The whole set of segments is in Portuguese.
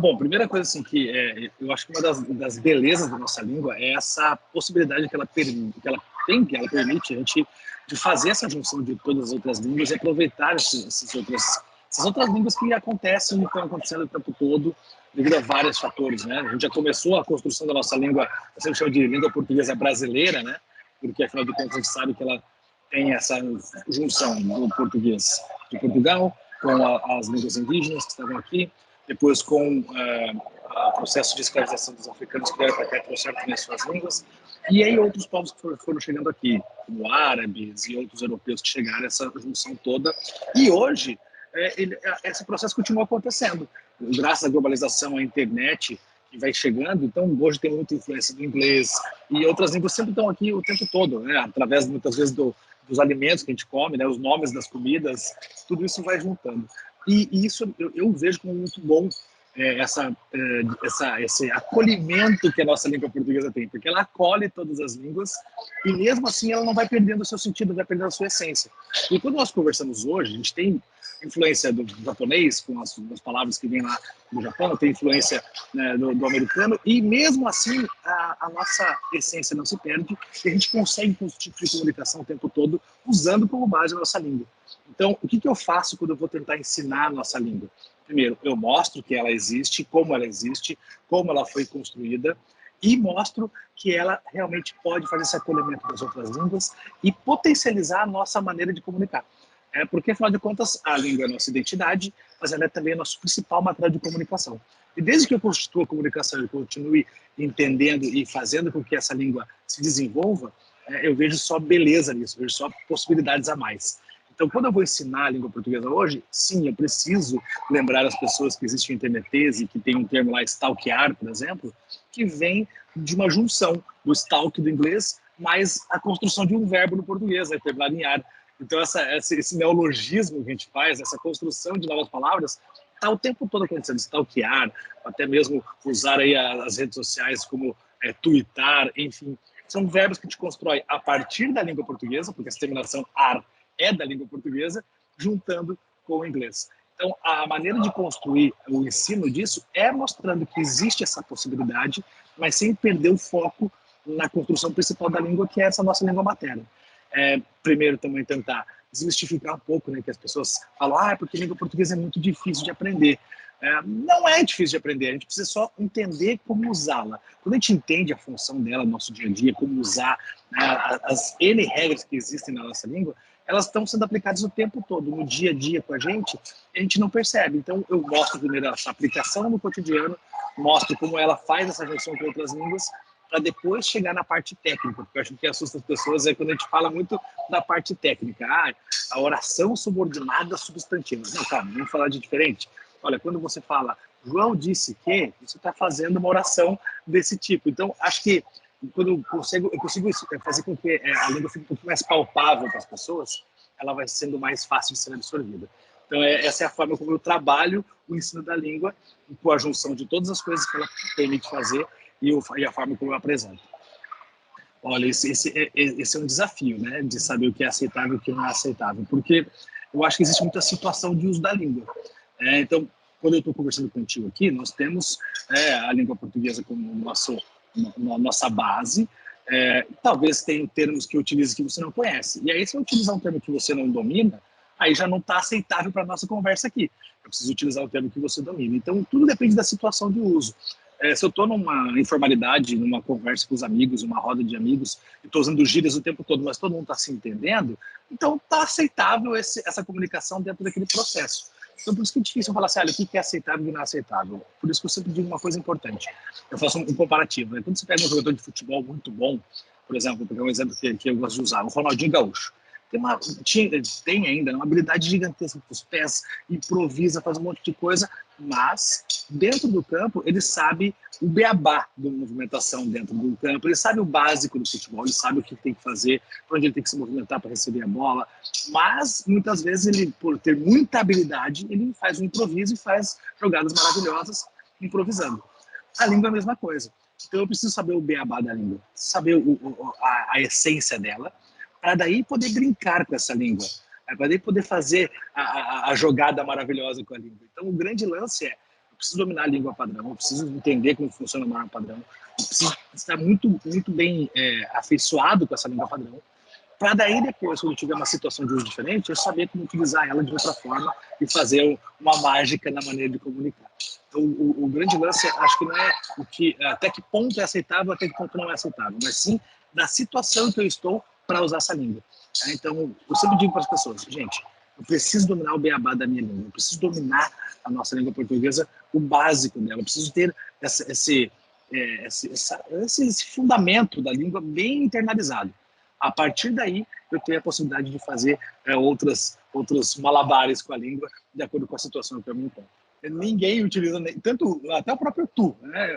Bom, primeira coisa assim eu acho que uma das belezas da nossa língua é essa possibilidade que ela permite a gente de fazer essa junção de todas as outras línguas e aproveitar essas outras línguas que acontecem e estão acontecendo o tempo todo devido a vários fatores, né? A gente já começou a construção da nossa língua, eu sempre chamo de língua portuguesa brasileira, né? Porque afinal de contas a gente sabe que ela tem essa junção do português de Portugal com as línguas indígenas que estavam aqui, depois com o processo de escravização dos africanos que vieram para cá e trouxeram também as suas línguas, e aí outros povos que foram chegando aqui, como árabes e outros europeus que chegaram, essa junção toda. E hoje, esse processo continua acontecendo. Graças à globalização, à internet, que vai chegando, então hoje tem muita influência do inglês, e outras línguas sempre estão aqui o tempo todo, né? Através, muitas vezes, dos alimentos que a gente come, né? Os nomes das comidas, tudo isso vai juntando. E isso eu vejo como muito bom, esse acolhimento que a nossa língua portuguesa tem, porque ela acolhe todas as línguas e mesmo assim ela não vai perdendo o seu sentido, vai perdendo a sua essência. E quando nós conversamos hoje, a gente tem influência do japonês, com as palavras que vêm lá do Japão, tem influência, né, do americano, e mesmo assim a nossa essência não se perde e a gente consegue constituir comunicação o tempo todo usando como base a nossa língua. Então, o que eu faço quando eu vou tentar ensinar a nossa língua? Primeiro, eu mostro que ela existe, como ela foi construída, e mostro que ela realmente pode fazer esse acolhimento das outras línguas e potencializar a nossa maneira de comunicar. Porque, afinal de contas, a língua é a nossa identidade, mas ela é também o nosso principal material de comunicação. E desde que eu constitua a comunicação e continue entendendo e fazendo com que essa língua se desenvolva, eu vejo só beleza nisso, eu vejo só possibilidades a mais. Então, quando eu vou ensinar a língua portuguesa hoje, sim, eu preciso lembrar as pessoas que existe o internetese, que tem um termo lá, stalkear, por exemplo, que vem de uma junção do stalk do inglês mais a construção de um verbo no português, né, terminado em ar. Então, esse neologismo que a gente faz, essa construção de novas palavras, está o tempo todo acontecendo, stalkear, até mesmo usar aí as redes sociais como twittar, enfim. São verbos que a gente constrói a partir da língua portuguesa, porque essa terminação ar é da língua portuguesa, juntando com o inglês. Então, a maneira de construir o ensino disso é mostrando que existe essa possibilidade, mas sem perder o foco na construção principal da língua, que é essa nossa língua materna. Primeiro, também tentar desmistificar um pouco, né, que as pessoas falam, porque língua portuguesa é muito difícil de aprender. Não é difícil de aprender, a gente precisa só entender como usá-la. Quando a gente entende a função dela no nosso dia a dia, como usar, né, as N regras que existem na nossa língua, elas estão sendo aplicadas o tempo todo, no dia a dia com a gente não percebe. Então, eu mostro primeiro essa aplicação no cotidiano, mostro como ela faz essa junção com outras línguas, para depois chegar na parte técnica, porque eu acho que assusta as pessoas é quando a gente fala muito da parte técnica. A oração subordinada substantiva. Não, calma, vamos falar de diferente. Olha, quando você fala, João disse que, você está fazendo uma oração desse tipo. Então, acho que quando eu consigo fazer com que a língua fique um pouco mais palpável para as pessoas, ela vai sendo mais fácil de ser absorvida. Então, essa é a forma como eu trabalho o ensino da língua, com a junção de todas as coisas que ela permite fazer e a forma como eu apresento. Olha, esse é um desafio, né, de saber o que é aceitável e o que não é aceitável, porque eu acho que existe muita situação de uso da língua. Então, quando eu estou conversando contigo aqui, nós temos a língua portuguesa como nossa base. Talvez tenha termos que eu utilize que você não conhece. E aí, se eu utilizar um termo que você não domina, aí já não está aceitável para a nossa conversa aqui. Eu preciso utilizar o termo que você domina. Então, tudo depende da situação de uso. Se eu estou numa informalidade, numa conversa com os amigos, uma roda de amigos, e estou usando gírias o tempo todo, mas todo mundo está se entendendo, então está aceitável essa comunicação dentro daquele processo. Então, por isso que é difícil falar assim, olha, o que é aceitável e não é aceitável. Por isso que eu sempre digo uma coisa importante. Eu faço um comparativo. Quando você pega um jogador de futebol muito bom, por exemplo, vou pegar um exemplo que eu gosto de usar, o Ronaldinho Gaúcho. Tem ainda uma habilidade gigantesca com os pés, improvisa, faz um monte de coisa, mas dentro do campo ele sabe o beabá da movimentação dentro do campo, ele sabe o básico do futebol, ele sabe o que tem que fazer, para onde ele tem que se movimentar para receber a bola, mas muitas vezes ele, por ter muita habilidade, ele faz um improviso e faz jogadas maravilhosas improvisando. A língua é a mesma coisa. Então eu preciso saber o beabá da língua, saber a essência dela, para daí poder brincar com essa língua, para daí poder fazer a jogada maravilhosa com a língua. Então, o grande lance eu preciso dominar a língua padrão, eu preciso entender como funciona a norma padrão, eu preciso estar muito, muito bem afeiçoado com essa língua padrão, para daí depois, quando tiver uma situação de uso diferente, eu saber como utilizar ela de outra forma e fazer uma mágica na maneira de comunicar. Então, o grande lance, acho que não é até que ponto é aceitável, até que ponto não é aceitável, mas sim da situação que eu estou para usar essa língua. Então, eu sempre digo para as pessoas, gente, eu preciso dominar o beabá da minha língua, eu preciso dominar a nossa língua portuguesa, o básico dela, eu preciso ter esse fundamento da língua bem internalizado. A partir daí, eu tenho a possibilidade de fazer outros malabares com a língua, de acordo com a situação que eu me encontro. Ninguém utiliza, até o próprio tu. Né?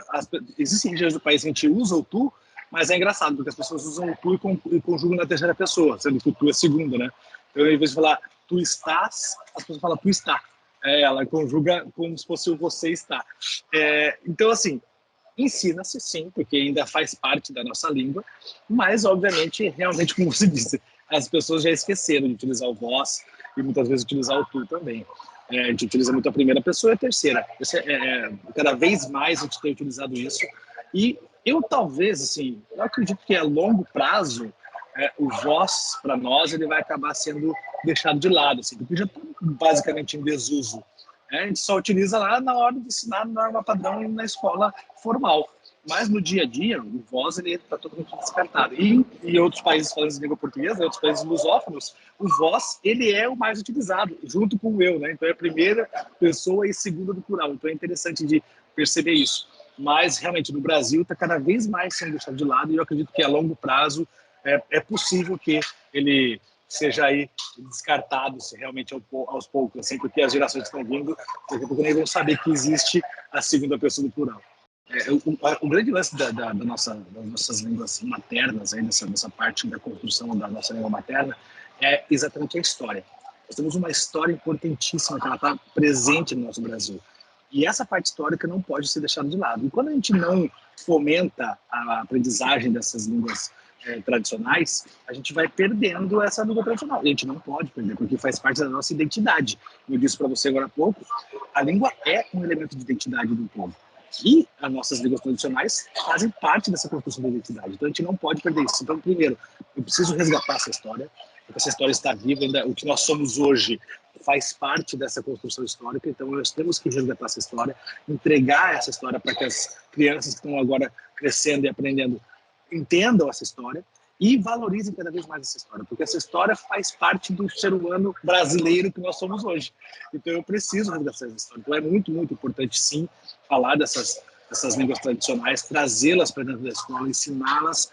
Existem regiões do país que a gente usa o tu, mas é engraçado, porque as pessoas usam o tu e conjugam na terceira pessoa, sendo que o tu é segunda, né? Então, ao invés de falar tu estás, as pessoas falam tu está. Ela conjuga como se fosse o você está. Então, assim, ensina-se sim, porque ainda faz parte da nossa língua, mas, obviamente, realmente, como você disse, as pessoas já esqueceram de utilizar o vós e muitas vezes utilizar o tu também. A gente utiliza muito a primeira pessoa e a terceira. Cada vez mais a gente tem utilizado isso. E eu talvez, assim, eu acredito que a longo prazo, o vós, para nós, ele vai acabar sendo deixado de lado, assim, porque já está basicamente em desuso. A gente só utiliza lá na hora de ensinar a norma padrão na escola formal. Mas no dia a dia, o vós está totalmente descartado. E em outros países falando de língua portuguesa, em outros países lusófonos, o vós ele é o mais utilizado, junto com o eu. Né? Então é a primeira pessoa e segunda do plural. Então é interessante de perceber isso. Mas realmente no Brasil está cada vez mais sendo deixado de lado e eu acredito que a longo prazo é possível que ele seja aí descartado, se realmente aos poucos, assim, porque as gerações estão vindo, daqui a pouco nem vão saber que existe a segunda pessoa do plural. O grande lance das nossas línguas maternas, aí, nessa parte da construção da nossa língua materna, é exatamente a história. Nós temos uma história importantíssima que ela está presente no nosso Brasil. E essa parte histórica não pode ser deixada de lado. E quando a gente não fomenta a aprendizagem dessas línguas tradicionais, a gente vai perdendo essa língua tradicional. E a gente não pode perder, porque faz parte da nossa identidade. Eu disse para você agora há pouco, a língua é um elemento de identidade do povo. E as nossas línguas tradicionais fazem parte dessa construção da identidade. Então a gente não pode perder isso. Então, primeiro, eu preciso resgatar essa história, porque essa história está viva, ainda, o que nós somos hoje faz parte dessa construção histórica, então nós temos que resgatar essa história, entregar essa história para que as crianças que estão agora crescendo e aprendendo entendam essa história e valorizem cada vez mais essa história, porque essa história faz parte do ser humano brasileiro que nós somos hoje. Então eu preciso resgatar essa história. Então é muito, muito importante, sim, falar dessas línguas tradicionais, trazê-las para dentro da escola, ensiná-las,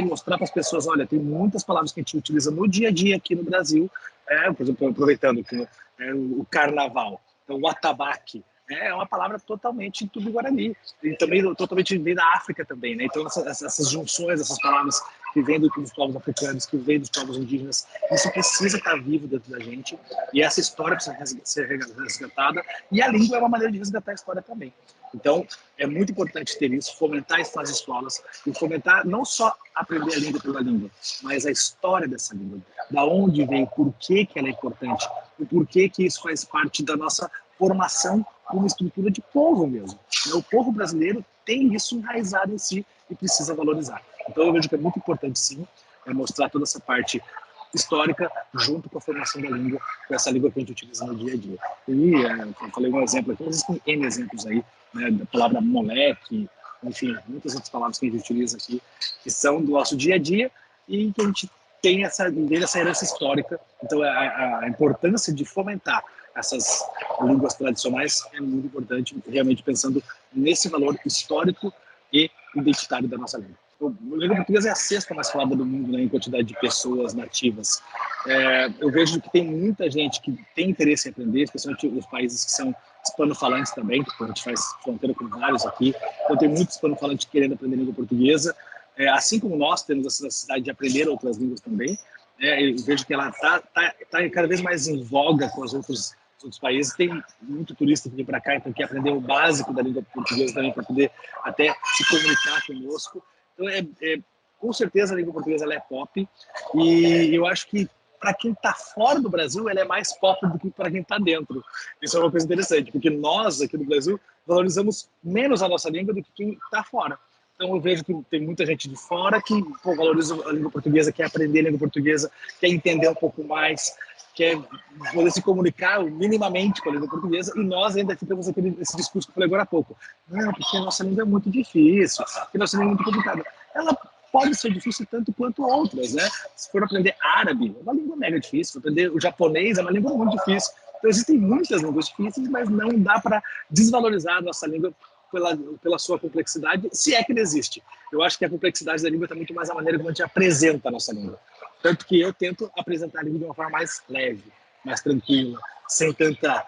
mostrar para as pessoas, olha, tem muitas palavras que a gente utiliza no dia a dia aqui no Brasil, por exemplo, aproveitando que o carnaval, então, o atabaque, é uma palavra totalmente tupi-guarani, e também totalmente vem da África também, né? Então essas junções, essas palavras que vêm dos povos africanos, que vêm dos povos indígenas, isso precisa estar vivo dentro da gente, e essa história precisa ser resgatada, e a língua é uma maneira de resgatar a história também. Então, é muito importante ter isso, fomentar isso nas escolas, e fomentar não só aprender a língua pela língua, mas a história dessa língua, da onde vem, por que ela é importante, o porquê que isso faz parte da nossa formação como estrutura de povo mesmo. O povo brasileiro tem isso enraizado em si e precisa valorizar. Então eu vejo que é muito importante, sim, mostrar toda essa parte histórica junto com a formação da língua, com essa língua que a gente utiliza no dia a dia. E eu falei um exemplo aqui, existem N exemplos aí, né, da palavra moleque, enfim, muitas outras palavras que a gente utiliza aqui, que são do nosso dia a dia e que a gente tem essa herança histórica. Então a importância de fomentar essas línguas tradicionais é muito importante, realmente pensando nesse valor histórico e identitário da nossa língua. A língua portuguesa é a sexta mais falada do mundo, né, em quantidade de pessoas nativas. Eu vejo que tem muita gente que tem interesse em aprender, especialmente os países que são hispanofalantes também, porque a gente faz fronteira com vários aqui, então tem muitos hispanofalantes querendo aprender língua portuguesa, assim como nós temos essa necessidade de aprender outras línguas também. Eu vejo que ela está cada vez mais em voga com os outros países. Tem muito turista que vem para cá, então quer aprender o básico da língua portuguesa também para poder até se comunicar conosco. Então, com certeza a língua portuguesa ela é pop e eu acho que para quem está fora do Brasil ela é mais pop do que para quem está dentro. Isso é uma coisa interessante, porque nós aqui no Brasil valorizamos menos a nossa língua do que quem está fora. Então eu vejo que tem muita gente de fora que valoriza a língua portuguesa, quer aprender a língua portuguesa, quer entender um pouco mais, quer poder se comunicar minimamente com a língua portuguesa, e nós ainda temos esse discurso que eu falei agora há pouco. Não, porque a nossa língua é muito difícil, porque a nossa língua é muito complicada. Ela pode ser difícil tanto quanto outras, né? Se for aprender árabe, é uma língua mega difícil. Aprender o japonês é uma língua muito difícil. Então existem muitas línguas difíceis, mas não dá para desvalorizar a nossa língua pela sua complexidade, se é que ele existe. Eu acho que a complexidade da língua está muito mais a maneira como a gente apresenta a nossa língua. Tanto que eu tento apresentar a língua de uma forma mais leve, mais tranquila, sem tanta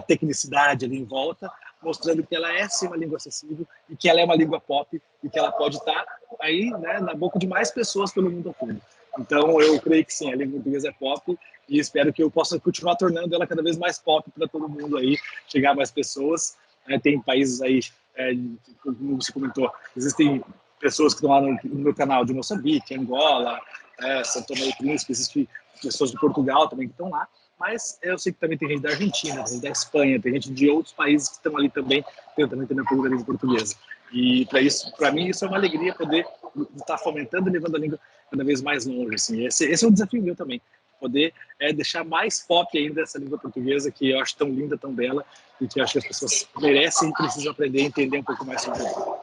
tecnicidade ali em volta, mostrando que ela é sim uma língua acessível e que ela é uma língua pop e que ela pode estar aí, né, na boca de mais pessoas pelo mundo todo. Então eu creio que sim, a língua portuguesa é pop e espero que eu possa continuar tornando ela cada vez mais pop para todo mundo aí, chegar a mais pessoas. Tem países aí, como você comentou, existem pessoas que estão lá no meu canal de Moçambique, Angola, São Tomé e Príncipe, existem pessoas de Portugal também que estão lá, mas eu sei que também tem gente da Argentina, tem gente da Espanha, tem gente de outros países que estão ali também, tentando entender um pouco da língua portuguesa. E para mim, isso é uma alegria poder estar fomentando e levando a língua cada vez mais longe. Assim. Esse é um desafio meu também, poder deixar mais pop ainda essa língua portuguesa, que eu acho tão linda, tão bela, e que eu acho que as pessoas merecem e precisam aprender e entender um pouco mais sobre ela.